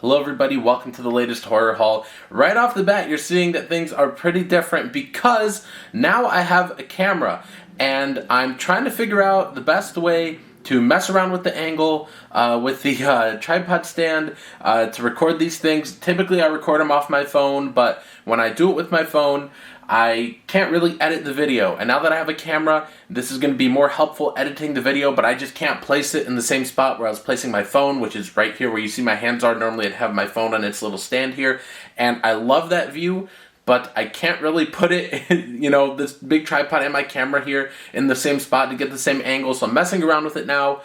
Hello everybody, welcome to the latest horror haul. Right off the bat, you're seeing that things are pretty different because now I have a camera and I'm trying to figure out the best way to mess around with the angle, with the tripod stand, to record these things. Typically I record them off my phone, but when I do it with my phone, I can't really edit the video. And now that I have a camera, this is going to be more helpful editing the video, but I just can't place it in the same spot where I was placing my phone, which is right here where you see my hands are. Normally I'd have my phone on its little stand here, and I love that view, but I can't really put it, this big tripod and my camera here in the same spot to get the same angle, so I'm messing around with it now.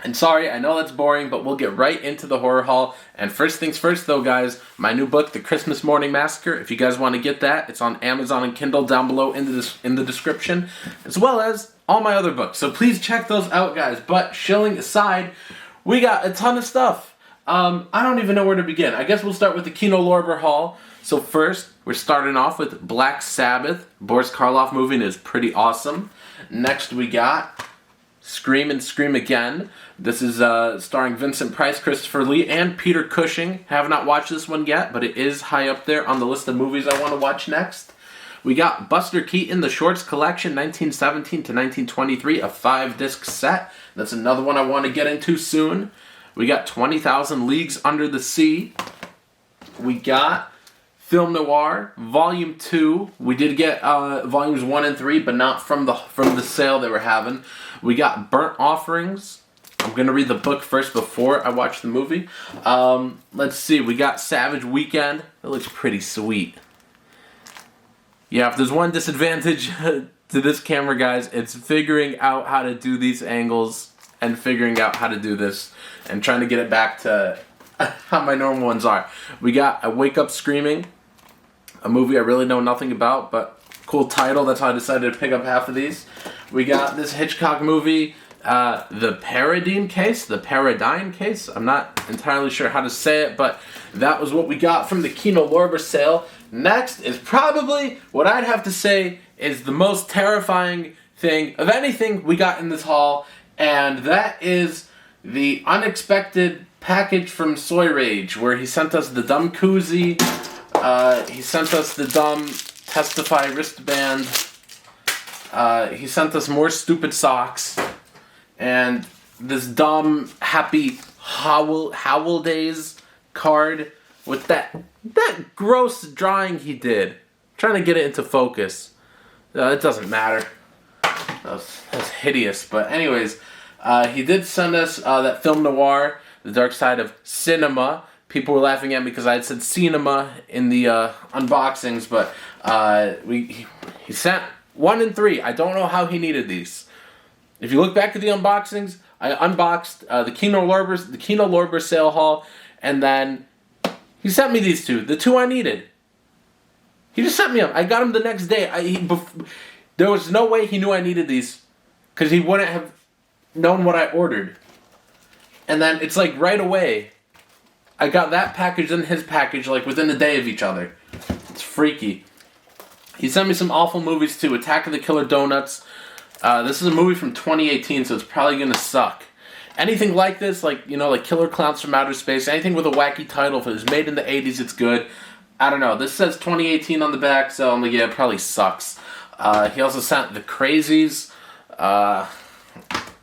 And sorry, I know that's boring, but we'll get right into the horror haul. And first things first though, guys, my new book, The Christmas Morning Massacre. If you guys want to get that, it's on Amazon and Kindle down below in the description, as well as all my other books. So please check those out, guys. But shilling aside, we got a ton of stuff. I don't even know where to begin. I guess we'll start with the Kino Lorber haul. So first, we're starting off with Black Sabbath. Boris Karloff movie is pretty awesome. Next we got Scream and Scream Again. This is starring Vincent Price, Christopher Lee, and Peter Cushing. Have not watched this one yet, but it is high up there on the list of movies I want to watch next. We got Buster Keaton, The Shorts Collection, 1917 to 1923, a 5-disc set. That's another one I want to get into soon. We got 20,000 Leagues Under the Sea. We got Film Noir, Volume 2. We did get Volumes 1 and 3, but not from the sale they were having. We got Burnt Offerings. I'm going to read the book first before I watch the movie. Let's see. We got Savage Weekend. It looks pretty sweet. Yeah, if there's one disadvantage to this camera, guys, it's figuring out how to do these angles and figuring out how to do this and trying to get it back to how my normal ones are. We got I Wake Up Screaming, a movie I really know nothing about, but cool title. That's how I decided to pick up half of these. We got this Hitchcock movie, The Paradigm Case. I'm not entirely sure how to say it, but that was what we got from the Kino Lorber sale. Next is probably what I'd have to say is the most terrifying thing of anything we got in this haul, and that is the unexpected package from Soy Rage, where he sent us the dumb koozie, he sent us the dumb Testify wristband, he sent us more stupid socks, and this dumb Happy Howl Days card with that gross drawing he did. I'm trying to get it into focus. It doesn't matter. That's hideous. But anyways, he did send us that Film Noir, The Dark Side of Cinema. People were laughing at me because I had said cinema in the unboxings, but he sent 1 and 3. I don't know how he needed these. If you look back at the unboxings, I unboxed the Kino Lorber sale haul, and then he sent me these two, the two I needed. He just sent me them. I got them the next day. There was no way he knew I needed these, because he wouldn't have known what I ordered. And then it's like right away, I got that package and his package like within a day of each other. It's freaky. He sent me some awful movies too. Attack of the Killer Donuts. This is a movie from 2018, so it's probably gonna suck. Anything like this, like Killer Clowns from Outer Space, anything with a wacky title, if it was made in the 80s, it's good. I don't know. This says 2018 on the back, so I'm like, yeah, it probably sucks. He also sent The Crazies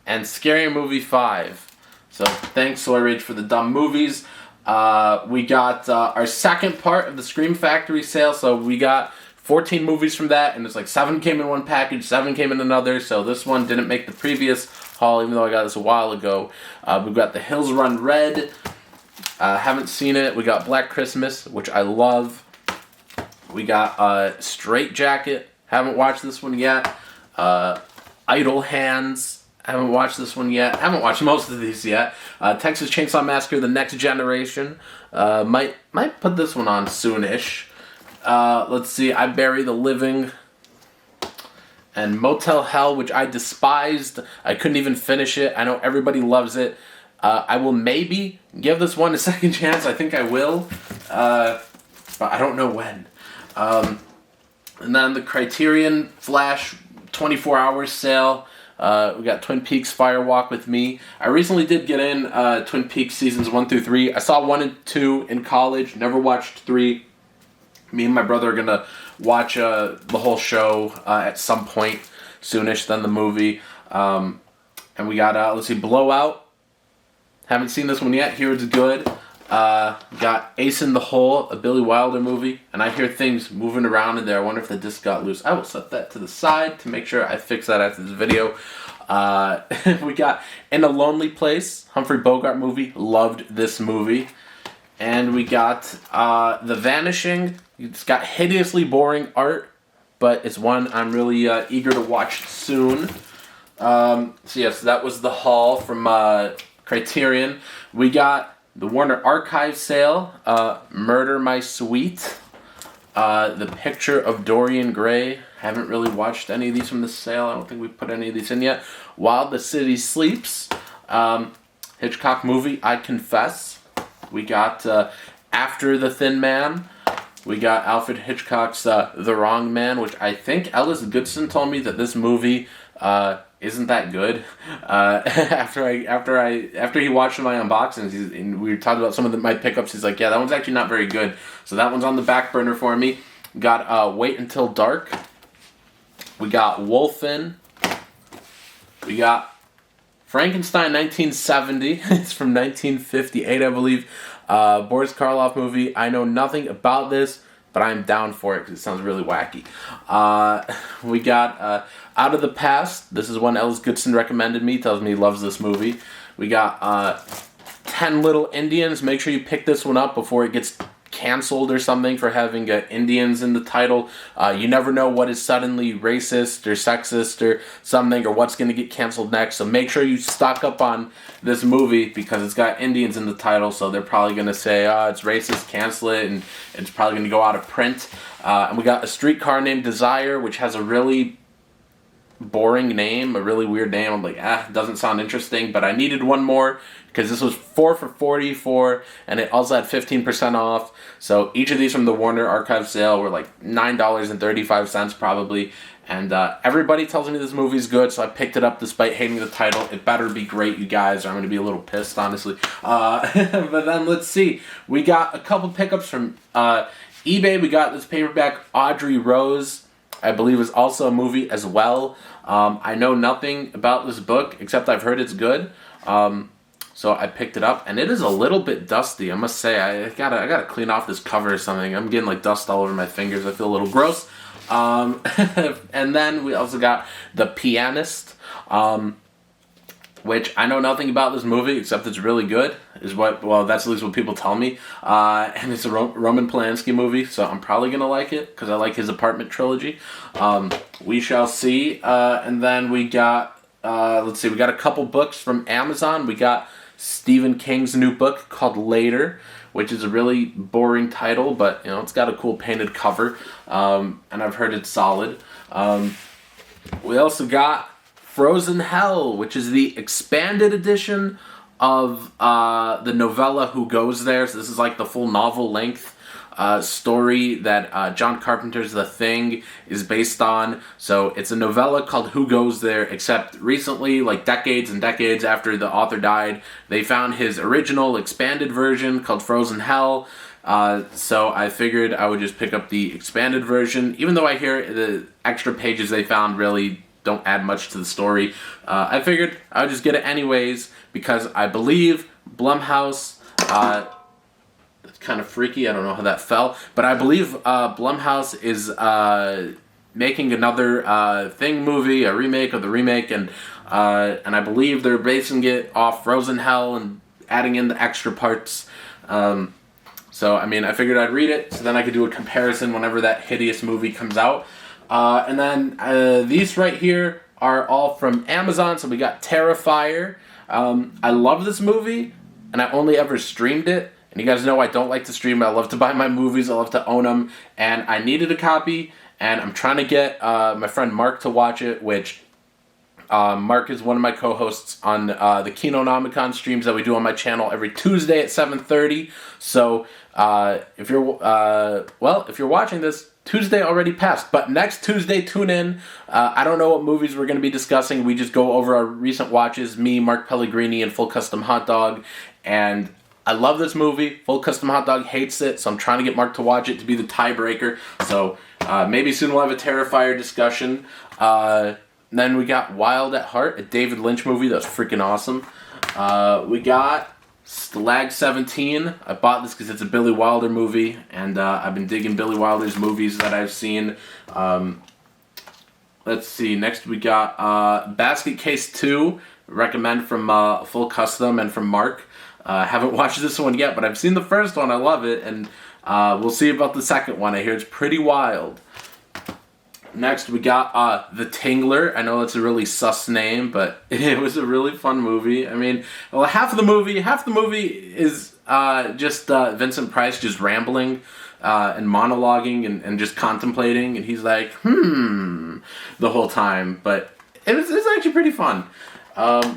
and Scary Movie 5. So thanks, Soy Rage, for the dumb movies. We got our second part of the Scream Factory sale, so we got 14 movies from that, and it's like 7 came in one package, 7 came in another, so this one didn't make the previous haul, even though I got this a while ago. We've got The Hills Run Red. Haven't seen it. We got Black Christmas, which I love. We got Straight Jacket. Haven't watched this one yet. Idle Hands. Haven't watched this one yet. Haven't watched most of these yet. Texas Chainsaw Massacre: The Next Generation. Might put this one on soonish. Let's see. I Bury the Living. And Motel Hell, which I despised. I couldn't even finish it. I know everybody loves it. I will maybe give this one a second chance. I think I will. But I don't know when. And then the Criterion Flash 24 hours sale. We got Twin Peaks Fire Walk with Me. I recently did get in Twin Peaks seasons 1 through 3. I saw 1 and 2 in college, never watched 3. Me and my brother are going to watch the whole show at some point soonish than the movie. And we got, let's see, Blowout. Haven't seen this one yet. Hear it's good. Got Ace in the Hole, a Billy Wilder movie, and I hear things moving around in there. I wonder if the disc got loose. I will set that to the side to make sure I fix that after this video. We got In a Lonely Place, Humphrey Bogart movie. Loved this movie. And we got The Vanishing. It's got hideously boring art, but it's one I'm really eager to watch soon. So yes, that was the haul from Criterion. We got the Warner Archive sale, Murder My Sweet, The Picture of Dorian Gray. Haven't really watched any of these from the sale. I don't think we put any of these in yet. While the City Sleeps, Hitchcock movie, I Confess. We got After the Thin Man. We got Alfred Hitchcock's The Wrong Man, which I think Ellis Goodson told me that this movie isn't that good. After he watched my unboxings, and we were talking about some of my pickups, he's like, yeah, that one's actually not very good. So that one's on the back burner for me. Got Wait Until Dark. We got Wolfen. We got Frankenstein 1970. It's from 1958, I believe. Boris Karloff movie. I know nothing about this, but I'm down for it because it sounds really wacky. We got Out of the Past. This is one Ellis Goodson recommended me. Tells me he loves this movie. We got 10 Little Indians. Make sure you pick this one up before it gets canceled or something for having Indians in the title. You never know what is suddenly racist or sexist or something, or what's going to get canceled next. So make sure you stock up on this movie because it's got Indians in the title, so they're probably going to say, it's racist, cancel it, and it's probably going to go out of print. And we got A Streetcar Named Desire, which has a really boring name, a really weird name. I'm like, it doesn't sound interesting, but I needed one more because this was 4 for $44, and it also had 15% off. So each of these from the Warner Archive sale were like $9.35 probably. And everybody tells me this movie's good, so I picked it up despite hating the title. It better be great, you guys, or I'm going to be a little pissed, honestly. But then let's see. We got a couple pickups from eBay. We got this paperback Audrey Rose, I believe is also a movie as well. I know nothing about this book, except I've heard it's good. So I picked it up, and it is a little bit dusty, I must say. I gotta clean off this cover or something. I'm getting like dust all over my fingers. I feel a little gross. And then we also got The Pianist, which I know nothing about this movie except it's really good. That's at least what people tell me. And it's a Roman Polanski movie, so I'm probably gonna like it because I like his Apartment trilogy. We shall see. And then we got let's see, we got a couple books from Amazon. We got Stephen King's new book called Later, which is a really boring title, but it's got a cool painted cover, and I've heard it's solid. We also got Frozen Hell, which is the expanded edition of the novella Who Goes There. So this is like the full novel length story that John Carpenter's The Thing is based on. So it's a novella called Who Goes There, except recently, like decades and decades after the author died, they found his original expanded version called Frozen Hell. So I figured I would just pick up the expanded version, even though I hear the extra pages they found really don't add much to the story. I figured I would just get it anyways because I believe Blumhouse, that's kind of freaky, I don't know how that fell, but I believe Blumhouse is making another Thing movie, a remake of the remake, and I believe they're basing it off Frozen Hell and adding in the extra parts. So, I mean, I figured I'd read it, so then I could do a comparison whenever that hideous movie comes out. And then these right here are all from Amazon. So we got Terrifier. I love this movie, and I only ever streamed it. And you guys know I don't like to stream. I love to buy my movies. I love to own them. And I needed a copy, and I'm trying to get my friend Mark to watch it, which Mark is one of my co-hosts on the Kino streams that we do on my channel every Tuesday at 7:30. So if you're watching this, Tuesday already passed, but next Tuesday, tune in. I don't know what movies we're going to be discussing. We just go over our recent watches, me, Mark Pellegrini, and Full Custom Hot Dog. And I love this movie. Full Custom Hot Dog hates it, so I'm trying to get Mark to watch it to be the tiebreaker. So maybe soon we'll have a Terrifier discussion. Then we got Wild at Heart, a David Lynch movie that's freaking awesome. We got Stalag 17. I bought this because it's a Billy Wilder movie, and I've been digging Billy Wilder's movies that I've seen. Let's see, next we got Basket Case 2, recommend from Full Custom and from Mark. Haven't watched this one yet, but I've seen the first one, I love it, and we'll see about the second one. I hear it's pretty wild. Next, we got The Tingler. I know that's a really sus name, but it was a really fun movie. I mean, well, half the movie is just Vincent Price just rambling and monologuing and just contemplating, and he's like, the whole time. But it's actually pretty fun.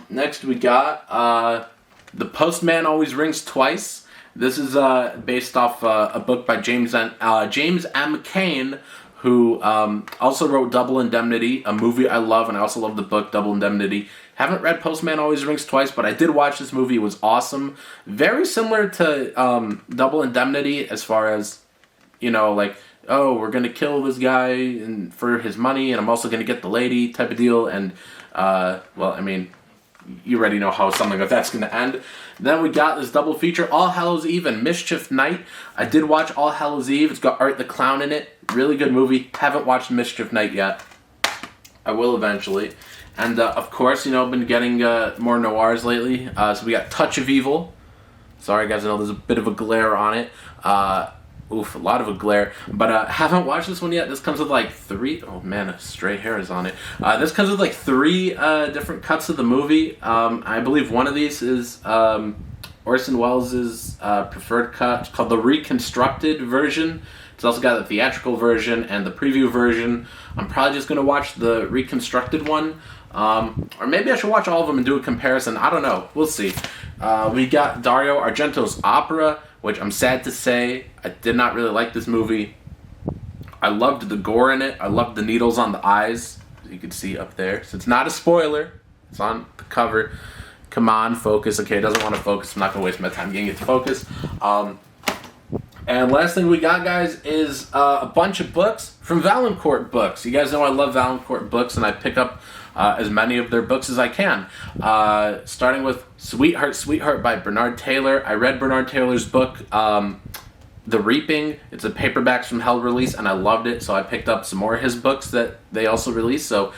Next, we got The Postman Always Rings Twice. This is based off a book by James M. Cain, who also wrote Double Indemnity, a movie I love, and I also love the book Double Indemnity. Haven't read Postman Always Rings Twice, but I did watch this movie. It was awesome. Very similar to Double Indemnity as far as, you know, like, oh, we're going to kill this guy for his money, and I'm also going to get the lady type of deal. And, well, I mean, you already know how something like that's going to end. Then we got this double feature, All Hallows Eve and Mischief Night. I did watch All Hallows Eve. It's got Art the Clown in it. Really good movie. Haven't watched Mischief Night yet. I will eventually. And, of course, you know, I've been getting more noirs lately. So we got Touch of Evil. Sorry, guys, I know there's a bit of a glare on it. A lot of a glare. But haven't watched this one yet. This comes with like 3... Oh, man, stray hair is on it. This comes with like 3 different cuts of the movie. I believe one of these is Orson Welles' preferred cut. It's called the reconstructed version. It's also got the theatrical version and the preview version. I'm probably just going to watch the reconstructed one. Or maybe I should watch all of them and do a comparison. I don't know. We'll see. We got Dario Argento's Opera, which I'm sad to say, I did not really like this movie. I loved the gore in it. I loved the needles on the eyes, as you can see up there. So it's not a spoiler. It's on the cover. Come on, focus. Okay, it doesn't want to focus. I'm not going to waste my time getting it to focus. And last thing we got, guys, is a bunch of books from Valancourt Books. You guys know I love Valancourt Books, and I pick up as many of their books as I can. Starting with Sweetheart, Sweetheart by Bernard Taylor. I read Bernard Taylor's book, The Reaping. It's a paperbacks from hell release, and I loved it, so I picked up some more of his books that they also released. So,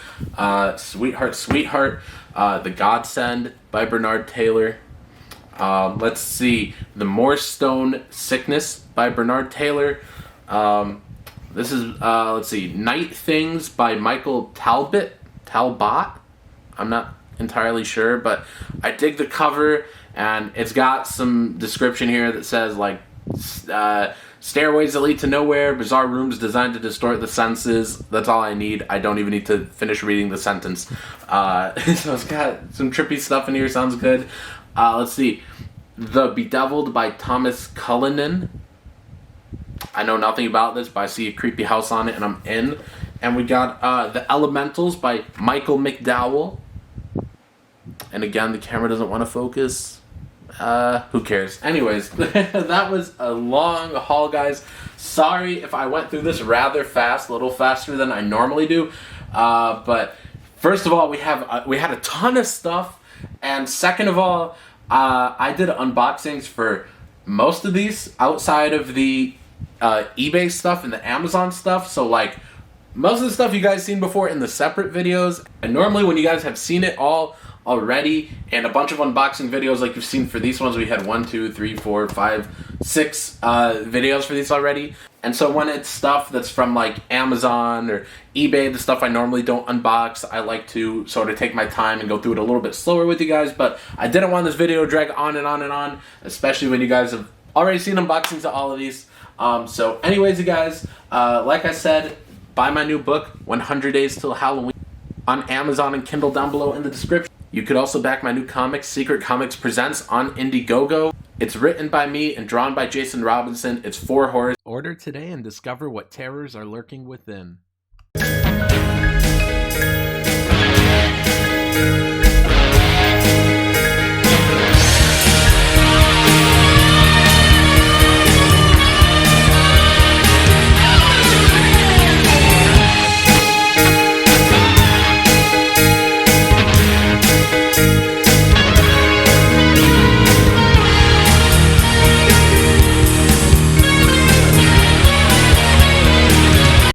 Sweetheart, Sweetheart, The Godsend by Bernard Taylor. Let's see, The Moorstone Sickness by Bernard Taylor. This is, let's see, Night Things by Michael Talbot. I'm not entirely sure, but I dig the cover, and it's got some description here that says, like, stairways that lead to nowhere, bizarre rooms designed to distort the senses. That's all I need. I don't even need to finish reading the sentence. So it's got some trippy stuff in here. Sounds good. Let's see. The Bedeviled by Thomas Cullinan. I know nothing about this, but I see a creepy house on it, and I'm in. And we got The Elementals by Michael McDowell. And again, the camera doesn't want to focus. Who cares? Anyways, that was a long haul, guys. Sorry if I went through this rather fast, a little faster than I normally do. But first of all, we had a ton of stuff. And second of all, I did unboxings for most of these outside of the eBay stuff and the Amazon stuff. So, like, most of the stuff you guys seen before in the separate videos. And normally when you guys have seen it all already and a bunch of unboxing videos like you've seen for these ones, we had 1, 2, 3, 4, 5, 6 videos for these already. And so when it's stuff that's from like Amazon or eBay, the stuff I normally don't unbox, I like to sort of take my time and go through it a little bit slower with you guys. But I didn't want this video to drag on and on and on, especially when you guys have already seen unboxings of all of these. So anyways, you guys, like I said, buy my new book, 100 Days Till Halloween, on Amazon and Kindle down below in the description. You could also back my new comic, Secret Comics Presents, on Indiegogo. It's written by me and drawn by Jason Robinson. It's for horror. Order today and discover what terrors are lurking within.